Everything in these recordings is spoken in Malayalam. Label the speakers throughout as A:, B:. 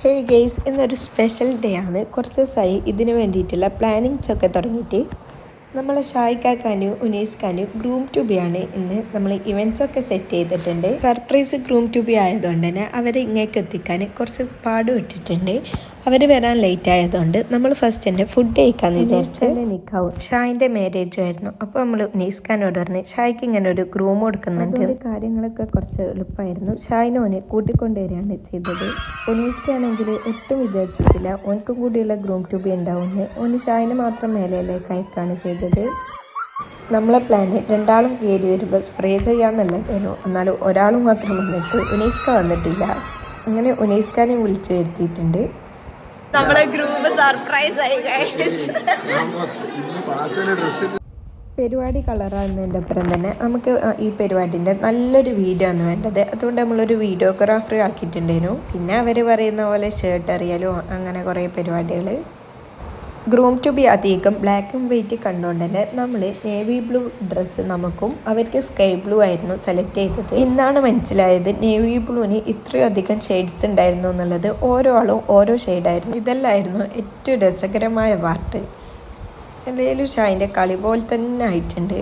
A: ഹേ ഗെയ്സ്, ഇന്നൊരു സ്പെഷ്യൽ ഡേ ആണ്. കുറച്ച് ദിവസമായി ഇതിന് വേണ്ടിയിട്ടുള്ള പ്ലാനിങ്സ് ഒക്കെ തുടങ്ങിയിട്ട്. നമ്മളെ ഷായിക്കാനും ഉനൈസ്ക്കാനും ഗ്രൂം ടു ബി ആണ് ഇന്ന് നമ്മൾ ഇവൻറ്റ്സ് ഒക്കെ സെറ്റ് ചെയ്തിട്ടുണ്ട്. സർപ്രൈസ് ഗ്രൂം ടു ബി ആയതുകൊണ്ട് തന്നെ അവരെ ഇങ്ങേക്ക് എത്തിക്കാൻ കുറച്ച് പാടുപെട്ടിട്ടുണ്ട്. അവർ വരാൻ ലേറ്റ് ആയതുകൊണ്ട് നമ്മൾ ഫസ്റ്റ് തന്നെ ഫുഡ് കഴിക്കാമെന്ന് വിചാരിച്ച്. നിക്കാവും ഷായിൻ്റെ മാരേജും ആയിരുന്നു. അപ്പോൾ നമ്മൾ ഉനൈസ്ഖാനോട് പറഞ്ഞ് ഷായിക്ക് ഇങ്ങനെ ഒരു ഗ്രൂം കൊടുക്കുന്നുണ്ട്. കാര്യങ്ങളൊക്കെ കുറച്ച് എളുപ്പമായിരുന്നു. ഷായിനെ ഓനെ കൂട്ടിക്കൊണ്ടുവരികയാണ് ചെയ്തത്. ഉനൈസ്ക്കാണെങ്കിൽ ഒട്ടും വിചാരിച്ചിട്ടില്ല ഓനക്കും കൂടിയുള്ള ഗ്രൂം ടു ബി ഉണ്ടാവുമെന്ന്. ഓന് ഷായിനെ മാത്രം മേലെയിലേക്ക് അയക്കുകയാണ് ചെയ്തത്. നമ്മളെ പ്ലാന് രണ്ടാളും കയറി വരുമ്പോൾ സ്പ്രേ ചെയ്യാന്നുള്ളതായിരുന്നു. എന്നാലും ഒരാളും മാത്രം വന്നിട്ട് ഉനൈസ്ക വന്നിട്ടില്ല. അങ്ങനെ ഉനൈസ്ഖാനെ വിളിച്ചു വരുത്തിയിട്ടുണ്ട്. നമ്മളെ ഗ്രൂപ്പ് സർപ്രൈസ് ആയി. പരിപാടി കളറാകുന്നതിൻ്റെ അപ്പുറം തന്നെ നമുക്ക് ഈ പരിപാടിൻ്റെ നല്ലൊരു വീഡിയോ ആണ് വേണ്ടത്. അതുകൊണ്ട് നമ്മളൊരു വീഡിയോഗ്രാഫർ ആക്കിയിട്ടുണ്ടായിരുന്നു. പിന്നെ അവർ പറയുന്ന പോലെ ഷർട്ട് അറിയാലോ, അങ്ങനെ കുറേ പരിപാടികൾ. ഗ്രൂം ടു ബി അധികം ബ്ലാക്ക് ആൻഡ് വൈറ്റ് കണ്ടുകൊണ്ട് തന്നെ നമ്മൾ നേവി ബ്ലൂ ഡ്രസ്സ് നമുക്കും അവർക്ക് സ്കൈ ബ്ലൂ ആയിരുന്നു സെലക്ട് ചെയ്തത്. ഇന്നാണ് മനസ്സിലായത് നേവി ബ്ലൂവിന് ഇത്രയും അധികം ഷെയ്ഡ്സ് ഉണ്ടായിരുന്നു എന്നുള്ളത്. ഓരോ ആളും ഓരോ ഷെയ്ഡായിരുന്നു. ഇതെല്ലാമായിരുന്നു ഏറ്റവും രസകരമായ പാർട്ട്. എന്തെങ്കിലും ഷായിൻ്റെ കളി പോലെ തന്നെ ആയിട്ടുണ്ട്.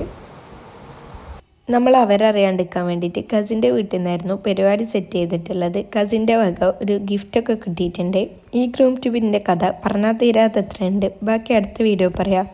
A: നമ്മൾ അവരറിയാണ്ടിരിക്കാൻ വേണ്ടിയിട്ട് കസിൻ്റെ വീട്ടിൽ നിന്നായിരുന്നു പരിപാടി സെറ്റ് ചെയ്തിട്ടുള്ളത്. കസിൻ്റെ വക ഒരു ഗിഫ്റ്റൊക്കെ കിട്ടിയിട്ടുണ്ട്. ഈ ഗ്രൂം ടു ബിൻ്റെ കഥ പറഞ്ഞാൽ തീരാത്തത്രയുണ്ട്. ബാക്കി അടുത്ത വീഡിയോ പറയാം.